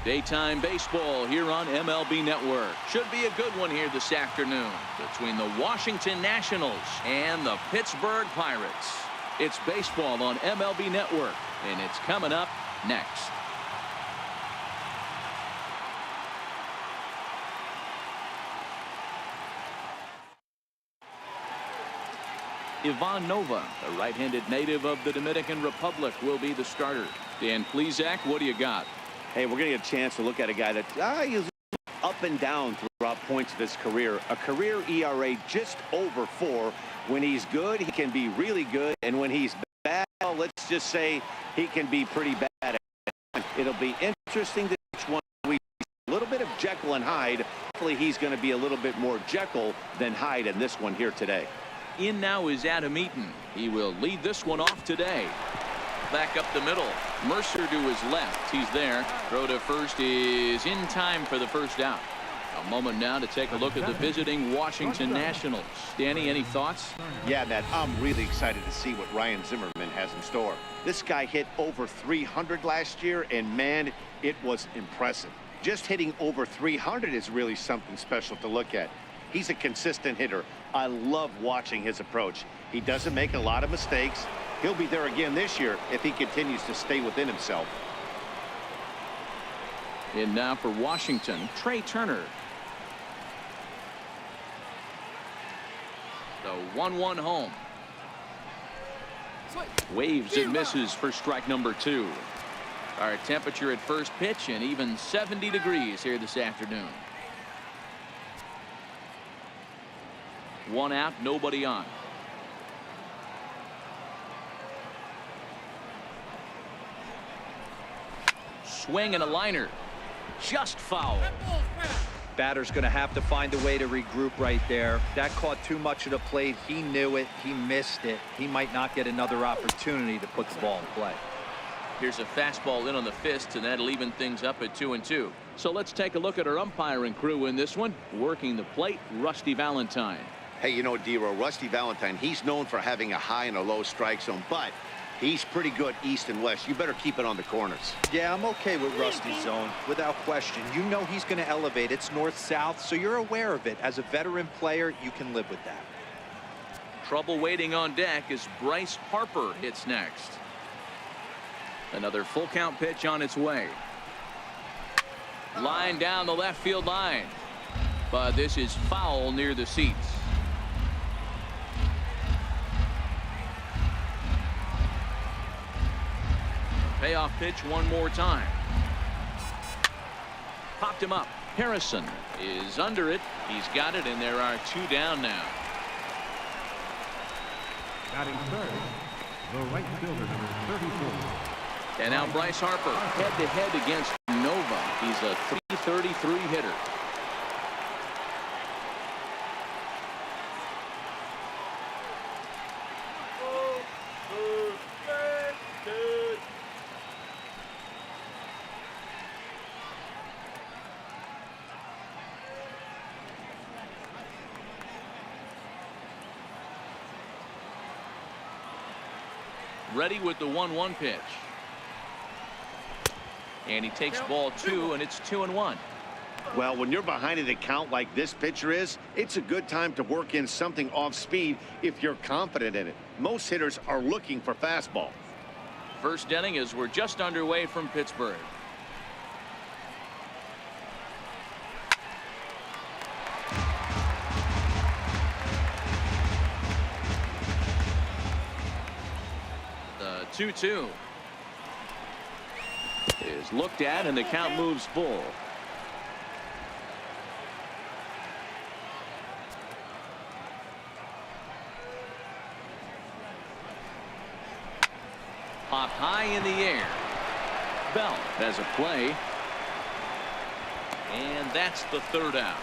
Daytime baseball here on MLB Network. Should be a good one here this afternoon between the Washington Nationals and the Pittsburgh Pirates. It's baseball on MLB Network, and it's coming up next. Ivan Nova, a right-handed native of the Dominican Republic, will be the starter. Dan Plesac, what do you got? Hey, we're going to get a chance to look at a guy that is up and down throughout points of his career. A career ERA just over 4. When he's good, he can be really good. And when he's bad, let's just say he can be pretty bad. It'll be interesting to which one we see. A little bit of Jekyll and Hyde. Hopefully he's going to be a little bit more Jekyll than Hyde in this one here today. In now is Adam Eaton. He will lead this one off today. Back up the middle. Mercer to his left. He's there. Throw to first is in time for the first out. A moment now to take a look at the visiting Washington Nationals. Danny, any thoughts? Yeah, Matt, I'm really excited to see what Ryan Zimmerman has in store. This guy hit over 300 last year, and man, it was impressive. Just hitting over 300 is really something special to look at. He's a consistent hitter. I love watching his approach. He doesn't make a lot of mistakes. He'll be there again this year if he continues to stay within himself. And now for Washington, Trey Turner. The 1-1 home. Waves and misses for strike number 2. Our temperature at first pitch and even 70 degrees here this afternoon. 1 out, nobody on. Swing and a liner. Just foul. Batter's going to have to find a way to regroup right there. That caught too much of the plate. He knew it. He missed it. He might not get another opportunity to put the ball in play. Here's a fastball in on the fist, and that'll even things up at 2-2. So let's take a look at our umpiring crew in this one. Working the plate, Rusty Valentine. Hey, you know, D-Row, Rusty Valentine, he's known for having a high and a low strike zone, but he's pretty good east and west. You better keep it on the corners. Yeah, I'm okay with Rusty's zone, without question. You know he's going to elevate. It's north-south, so you're aware of it. As a veteran player, you can live with that. Trouble waiting on deck as Bryce Harper hits next. Another full count pitch on its way. Line down the left field line. But this is foul near the seats. Payoff pitch one more time. Popped him up. Harrison is under it. He's got it, and there are 2 down now. Batting third, the right fielder, number 34. And now Bryce Harper head-to-head against Nova. He's a .333 hitter. Ready with the 1-1 pitch. And he takes ball 2, and it's 2-1. Well, when you're behind an account like this pitcher is, it's a good time to work in something off speed if you're confident in it. Most hitters are looking for fastball. First inning as we're just underway from Pittsburgh. The 2-2 is looked at, and the count moves full. Popped high in the air. Bell has a play. And that's the 3rd out.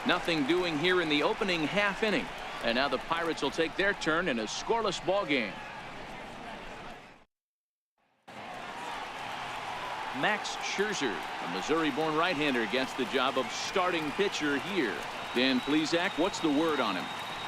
Nothing doing here in the opening half inning. And now the Pirates will take their turn in a scoreless ball game. Max Scherzer, a Missouri-born right-hander, gets the job of starting pitcher here. Dan Plesac, what's the word on him?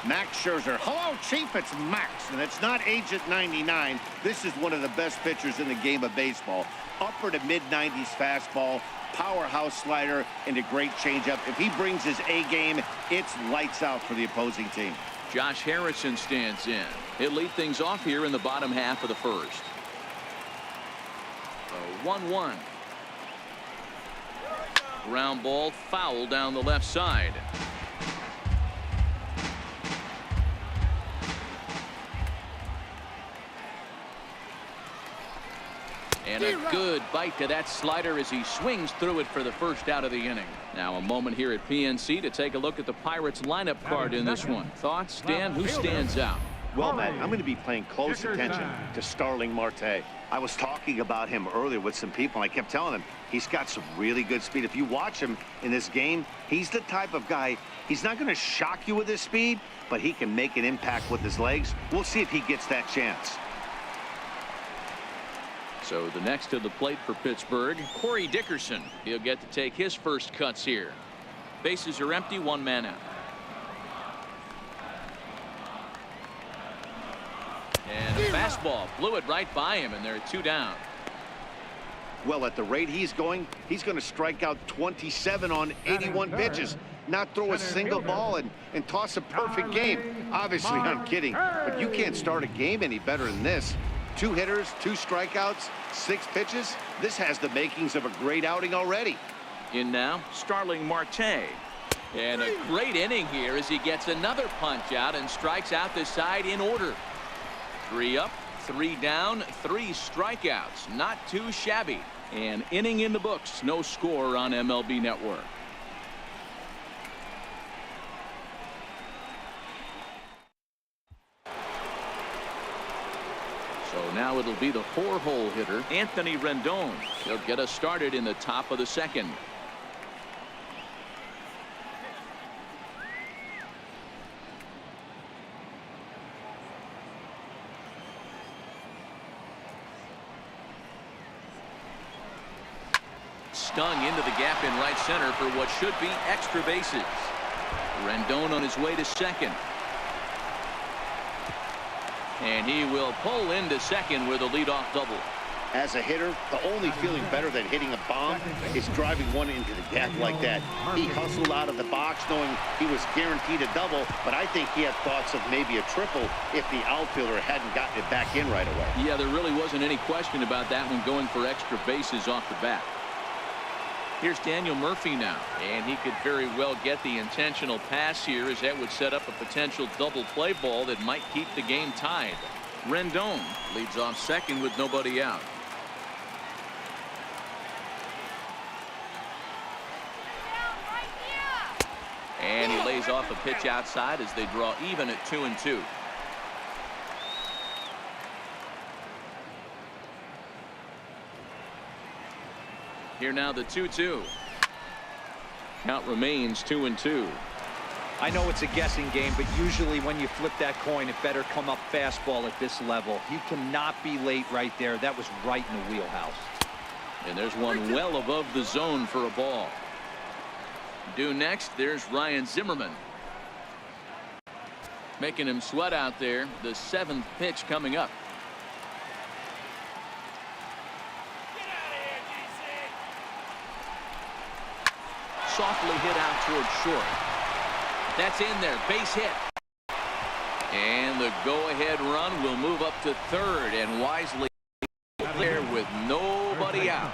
Max Scherzer. Hello, Chief. It's Max, and it's not Agent 99. This is one of the best pitchers in the game of baseball. Upper to mid-90s fastball, powerhouse slider, and a great changeup. If he brings his A game, it's lights out for the opposing team. Josh Harrison stands in. He'll lead things off here in the bottom half of the first. 1-1. Ground ball foul down the left side. And a good bite to that slider as he swings through it for the first out of the inning. Now a moment here at PNC to take a look at the Pirates lineup card in this one. Thoughts, Dan? Who stands out? Well, Matt, I'm going to be paying close attention to Starling Marte. I was talking about him earlier with some people, and I kept telling them he's got some really good speed. If you watch him in this game, he's the type of guy, he's not going to shock you with his speed, but he can make an impact with his legs. We'll see if he gets that chance. So the next to the plate for Pittsburgh, Corey Dickerson. He'll get to take his first cuts here. Bases are empty, one man out. And a fastball blew it right by him, and there are two down. Well, at the rate he's going to strike out 27 on 81 pitches, not throw a single ball and toss a perfect game. Obviously, I'm kidding, but you can't start a game any better than this. 2 hitters, 2 strikeouts, 6 pitches. This has the makings of a great outing already. In now, Starling Marte. And a great inning here as he gets another punch out and strikes out the side in order. 3 up, 3 down, 3 strikeouts. Not too shabby. An inning in the books. No score on MLB Network. So now it'll be the 4-hole hitter, Anthony Rendon. He'll get us started in the top of the second. Stung into the gap in right center for what should be extra bases. Rendon on his way to second. And he will pull into second with a leadoff double. As a hitter, the only feeling better than hitting a bomb is driving one into the gap like that. He hustled out of the box knowing he was guaranteed a double, but I think he had thoughts of maybe a triple if the outfielder hadn't gotten it back in right away. Yeah, there really wasn't any question about that one, going for extra bases off the bat. Here's Daniel Murphy now, and he could very well get the intentional pass here, as that would set up a potential double play ball that might keep the game tied. Rendon leads off second with nobody out. And he lays off a pitch outside as they draw even at 2-2. Here now the 2-2. Count remains 2-2. I know it's a guessing game, but usually when you flip that coin, it better come up fastball at this level. He cannot be late right there. That was right in the wheelhouse. And there's one well above the zone for a ball. Due next, there's Ryan Zimmerman. Making him sweat out there. The 7th pitch coming up. Softly hit out towards short. That's in there. Base hit. And the go-ahead run will move up to third, and wisely there with nobody out.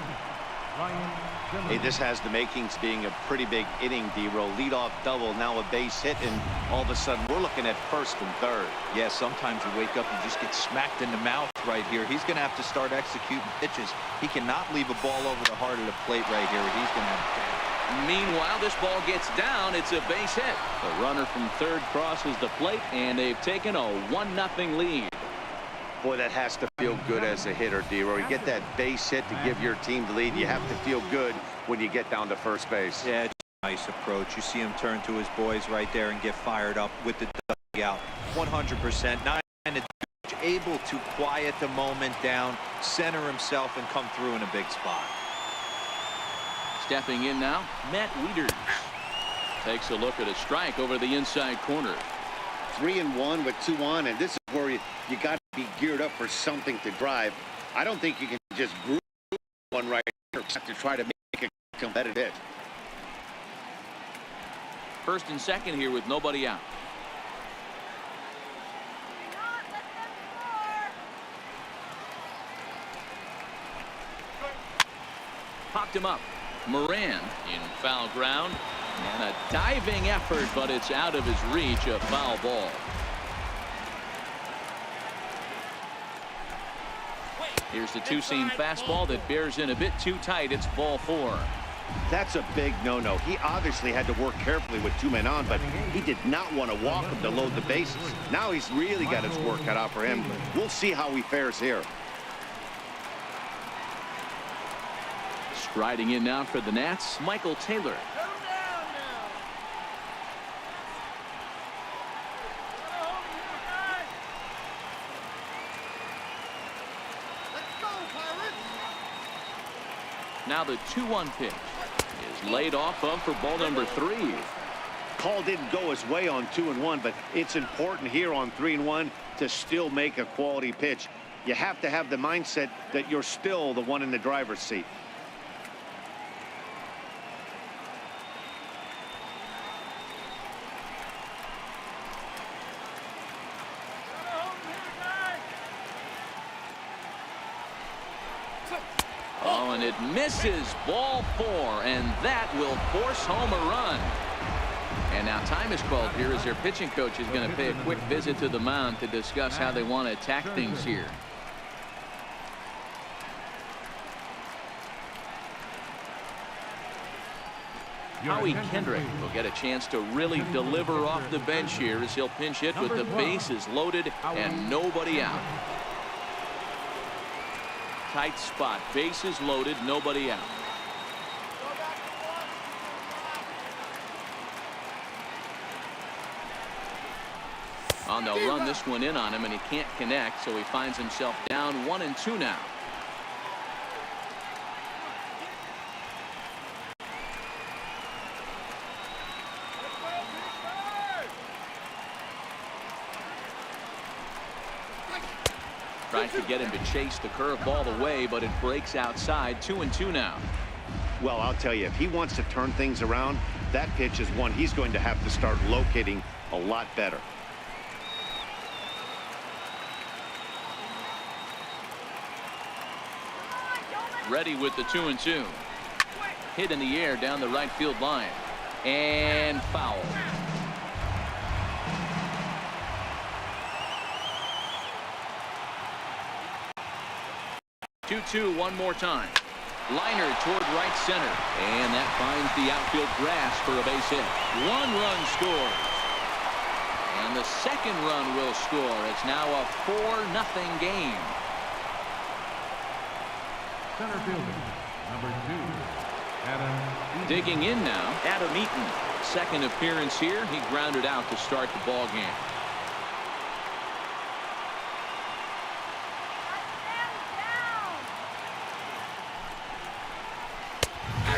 Hey, this has the makings being a pretty big inning, D-Roll. Leadoff double, now a base hit, and all of a sudden we're looking at first and third. Yeah, sometimes you wake up and just get smacked in the mouth right here. He's going to have to start executing pitches. He cannot leave a ball over the heart of the plate right here. He's going to have to. Meanwhile, this ball gets down. It's a base hit. The runner from third crosses the plate, and they've taken a 1-0 lead. Boy, that has to feel good as a hitter, D-Roll. You get that base hit to give your team the lead. You have to feel good when you get down to first base. Yeah, nice approach. You see him turn to his boys right there and get fired up with the dugout. 100%. Able to quiet the moment down, center himself, and come through in a big spot. Stepping in now, Matt Wieters takes a look at a strike over the inside corner. 3-1 with 2 on, and this is where you got to be geared up for something to drive. I don't think you can just group one right here to try to make a competitive hit. First and second here with nobody out. Popped him up. Moran in foul ground. And a diving effort, but it's out of his reach. A foul ball. Here's the two-seam fastball that bears in a bit too tight. It's ball 4. That's a big no-no. He obviously had to work carefully with 2 men on, but he did not want to walk him to load the bases. Now he's really got his work cut out for him. We'll see how he fares here. Striding in now for the Nats, Michael Taylor. Now the 2-1 pitch is laid off of for ball number 3. Call didn't go his way on 2-1, but it's important here on 3-1 to still make a quality pitch. You have to have the mindset that you're still the one in the driver's seat. Oh, and it misses. Ball 4, and that will force home a run. And now time is called here as their pitching coach is going to pay a quick visit to the mound to discuss how they want to attack things here. Howie Kendrick will get a chance to really deliver off the bench here as he'll pinch hit with the bases loaded and nobody out. Tight spot, bases loaded, nobody out. Oh, and they'll run this one in on him, and he can't connect, so he finds himself down 1-2 now. Tries to get him to chase the curveball away, but it breaks outside. 2-2 now. Well, I'll tell you, if he wants to turn things around, that pitch is one he's going to have to start locating a lot better. Ready with the 2-2. Hit in the air down the right field line. And foul. 2-2 one more time. Liner toward right center. And that finds the outfield grass for a base hit. 1 run scores. And the second run will score. It's now a 4-0 game. Center fielder, number 2, Adam Eaton. Digging in now, Adam Eaton. Second appearance here. He grounded out to start the ball game.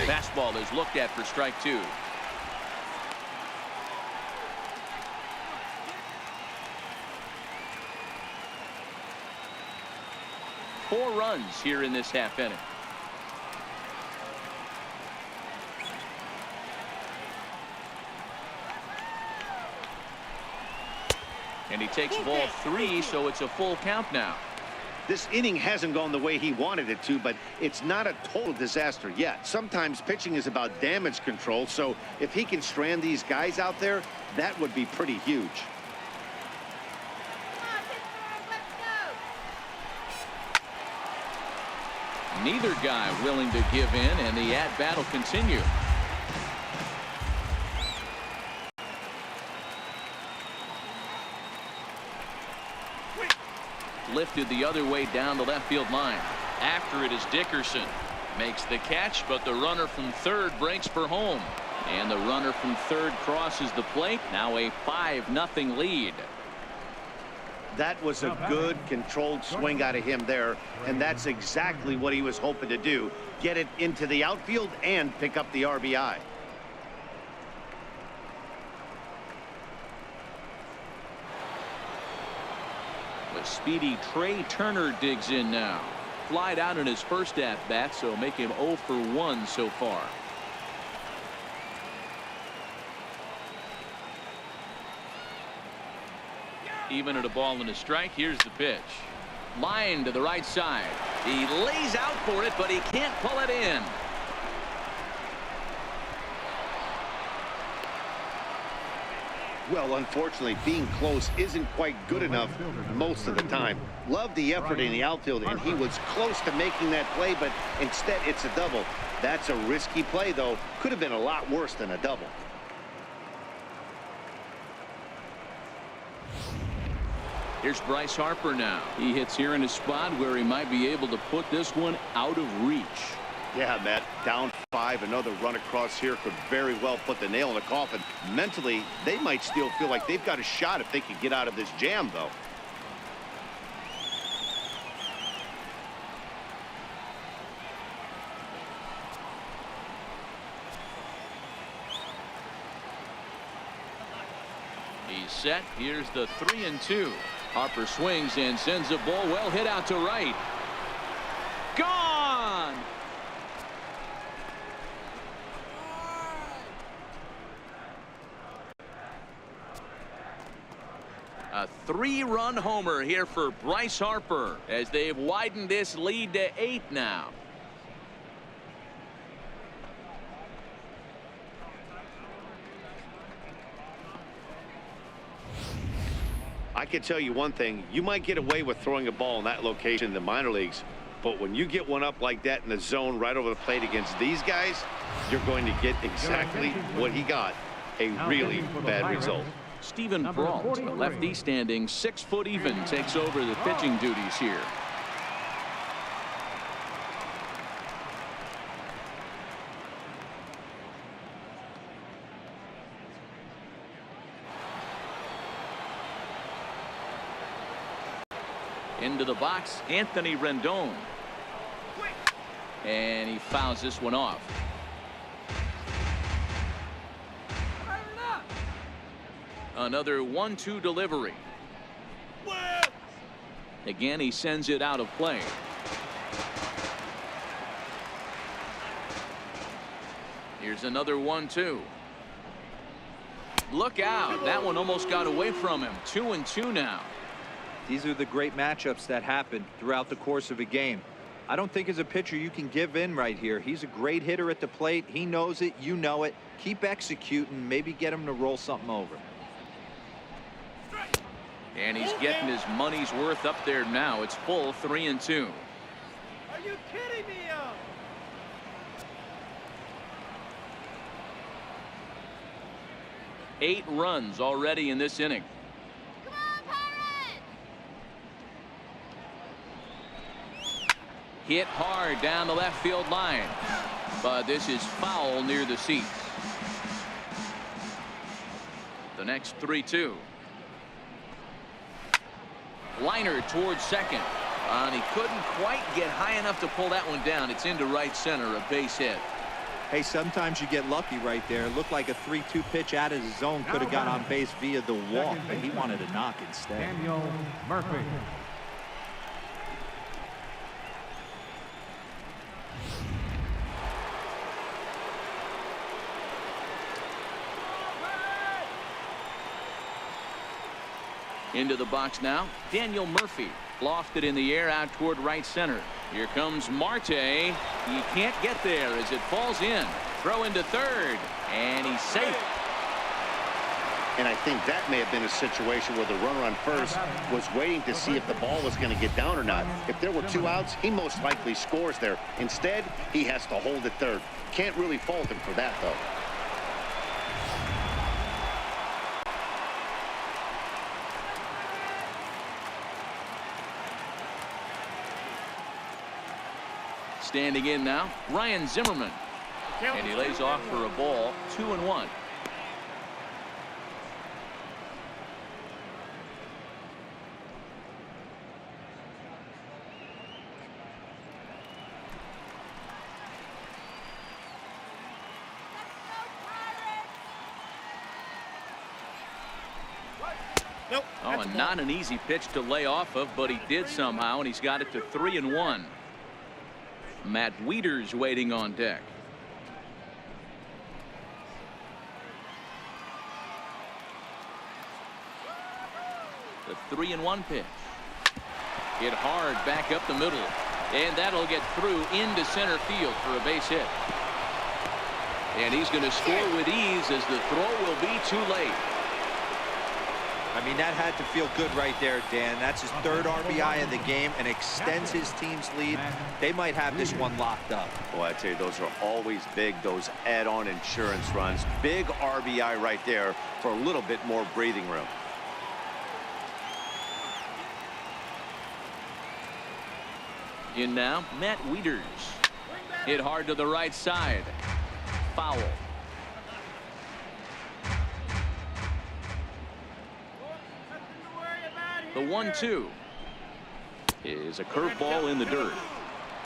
Fastball is looked at for strike 2. Four runs here in this half inning. And he takes ball 3, so it's a full count now. This inning hasn't gone the way he wanted it to, but it's not a total disaster yet. Sometimes pitching is about damage control, so if he can strand these guys out there, that would be pretty huge. Neither guy willing to give in, and the at-bat will continue. Lifted the other way down the left field line. After it is Dickerson. Makes the catch, but the runner from third breaks for home. And the runner from third crosses the plate. Now a 5-0 lead. That was a good controlled swing out of him there, and that's exactly what he was hoping to do. Get it into the outfield and pick up the RBI. A speedy Trey Turner digs in now. Flied out in his first at-bat, so make him 0 for 1 so far. Even at a ball and a strike, here's the pitch. Line to the right side. He lays out for it, but he can't pull it in. Well, unfortunately, being close isn't quite good enough most of the time. Love the effort in the outfield, and he was close to making that play, but instead it's a double. That's a risky play, though. Could have been a lot worse than a double. Here's Bryce Harper now. He hits here in a spot where he might be able to put this one out of reach. Yeah, Matt, down 5, another run across here could very well put the nail in the coffin. Mentally, they might still feel like they've got a shot if they could get out of this jam, though. He's set. Here's the 3-2. Harper swings and sends a ball well hit out to right. Gone! A 3-run homer here for Bryce Harper as they've widened this lead to 8 now. I can tell you one thing, you might get away with throwing a ball in that location in the minor leagues, but when you get one up like that in the zone right over the plate against these guys, you're going to get exactly what he got, a really bad result. Stephen Brault, a lefty standing 6 foot even, takes over the pitching duties here. Into the box, Anthony Rendon. And he fouls this one off. Another 1-2 delivery. Again, he sends it out of play. Here's another 1-2. Look out. That one almost got away from him. 2-2 now. These are the great matchups that happen throughout the course of a game. I don't think as a pitcher you can give in right here. He's a great hitter at the plate. He knows it. You know it. Keep executing. Maybe get him to roll something over. And he's getting his money's worth up there now. It's full 3-2. Are you kidding me? 8 runs already in this inning. Hit hard down the left field line, but this is foul near the seats. The next 3-2. Liner towards second, and he couldn't quite get high enough to pull that one down. It's into right center, a base hit. Hey, sometimes you get lucky right there. Looked like a 3-2 pitch out of his zone. Could have got on base via the walk, but he wanted a knock instead. Daniel Murphy. Into the box now, Daniel Murphy. Lofted in the air out toward right center. Here comes Marte. He can't get there as it falls in. Throw into third, and he's safe. And I think that may have been a situation where the runner on first was waiting to see if the ball was going to get down or not. If there were 2 outs, he most likely scores there. Instead, he has to hold at third. Can't really fault him for that, though. Standing in now, Ryan Zimmerman. And he lays off for a ball, 2-1. Nope. Oh, and not an easy pitch to lay off of, but he did somehow, and he's got it to 3-1. Matt Wieters waiting on deck. The 3-1 pitch. Hit hard back up the middle, and that'll get through into center field for a base hit. And he's going to score with ease as the throw will be too late. I mean, that had to feel good right there, Dan. That's his third RBI of the game and extends his team's lead. They might have this one locked up. Well, I tell you, those are always big, those add-on insurance runs. Big RBI right there for a little bit more breathing room. In now, Matt Wieters. Hit hard to the right side. Foul. The 1-2 is a curveball in the dirt.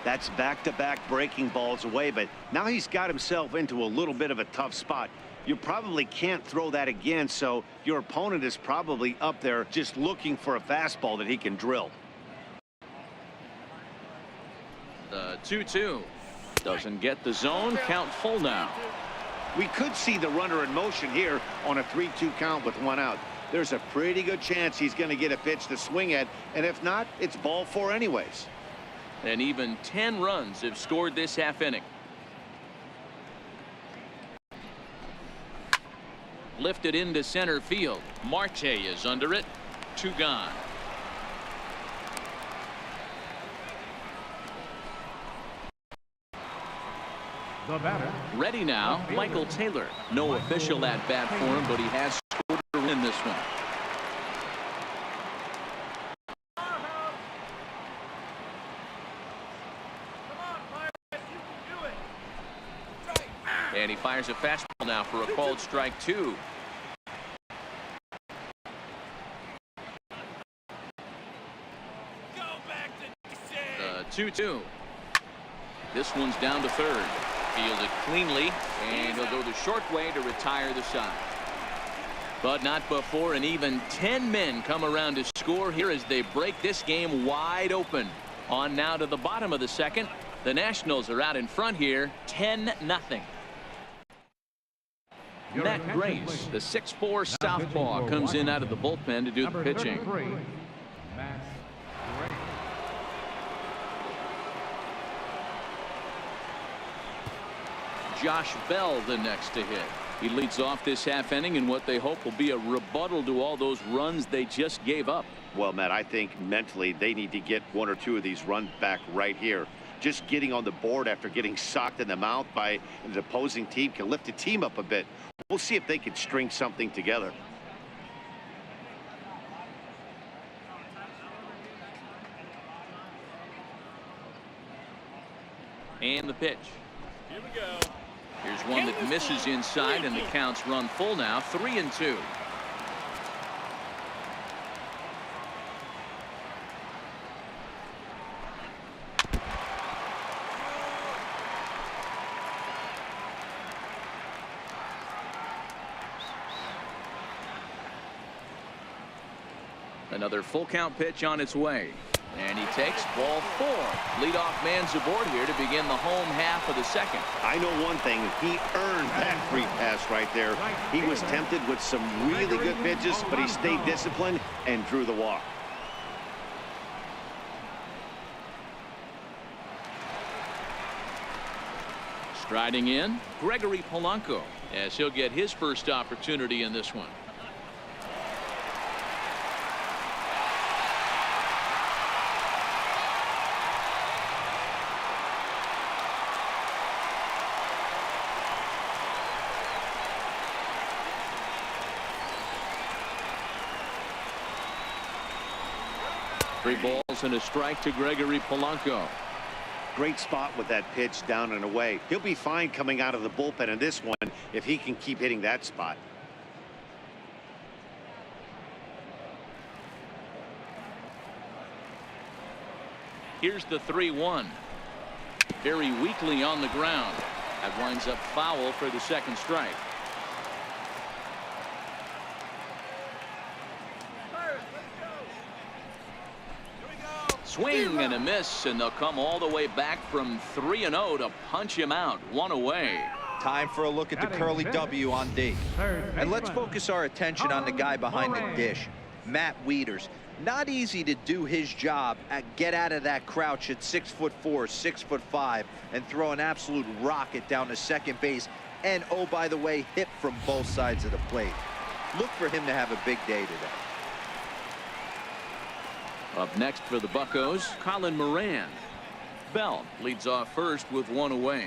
That's back-to-back breaking balls away, but now he's got himself into a little bit of a tough spot. You probably can't throw that again, so your opponent is probably up there just looking for a fastball that he can drill. The 2-2 doesn't get the zone. Count full now. We could see the runner in motion here on a 3-2 count with one out. There's a pretty good chance he's going to get a pitch to swing at, and if not, it's ball 4 anyways. And even 10 runs have scored this half inning. Lifted into center field. Marte is under it. 2 gone. The batter. Ready now, Michael Taylor. No official at bat for him, but he has scored in this one. And he fires a fastball now for a called strike 2. The 2-2. This one's down to third. Fielded cleanly, and he'll go the short way to retire the side. But not before an even 10 men come around to score here as they break this game wide open. On now to the bottom of the second. The Nationals are out in front here, 10-0. Matt Grace, the 6'4" southpaw, comes in out of the bullpen to do the pitching. Josh Bell the next to hit. He leads off this half inning in what they hope will be a rebuttal to all those runs they just gave up. Well, Matt, I think mentally they need to get 1 or 2 of these runs back right here. Just getting on the board after getting socked in the mouth by an opposing team can lift the team up a bit. We'll see if they can string something together. And the pitch. Here we go. Here's one that misses inside, and the count's run full now, 3-2. Another full count pitch on its way. And he takes ball 4. Leadoff man's aboard here to begin the home half of the second. I know one thing. He earned that free pass right there. He was tempted with some really good pitches, but he stayed disciplined and drew the walk. Striding in, Gregory Polanco, as he'll get his first opportunity in this one. Three balls and a strike to Gregory Polanco. Great spot with that pitch down and away. He'll be fine coming out of the bullpen in this one if he can keep hitting that spot. Here's the 3-1. Very weakly on the ground. That winds up foul for the second strike. Swing and a miss, and they'll come all the way back from 3-0 to punch him out. One away. Time for a look at the curly W on D. And let's focus our attention on the guy behind the dish, Matt Wieters. Not easy to do his job at get out of that crouch at 6'4", 6'5", and throw an absolute rocket down to second base. And oh, by the way, hit from both sides of the plate. Look for him to have a big day today. Up next for the Buccos, Colin Moran. Bell leads off first with one away.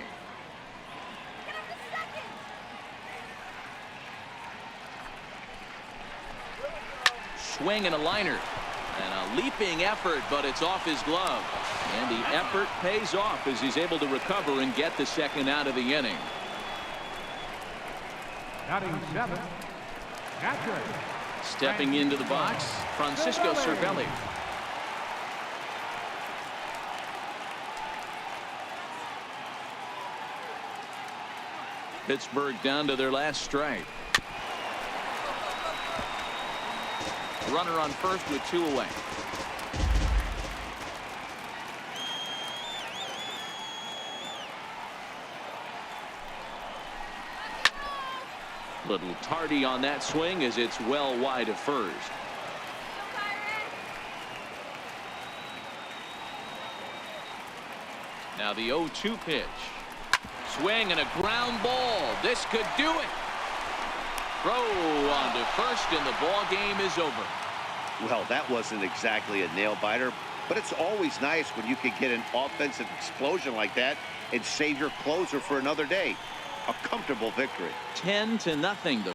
Swing and a liner. And a leaping effort, but it's off his glove. And the effort pays off as he's able to recover and get the second out of the inning. Batting 7, catcher. Stepping into the box, Francisco Cervelli. Pittsburgh down to their last strike. Runner on first with 2 away. Little tardy on that swing as it's well wide of first. Now the 0-2 pitch. Swing and a ground ball. This could do it. Throw on to first, and the ball game is over. Well, that wasn't exactly a nail-biter, but it's always nice when you can get an offensive explosion like that and save your closer for another day. A comfortable victory. 10-0.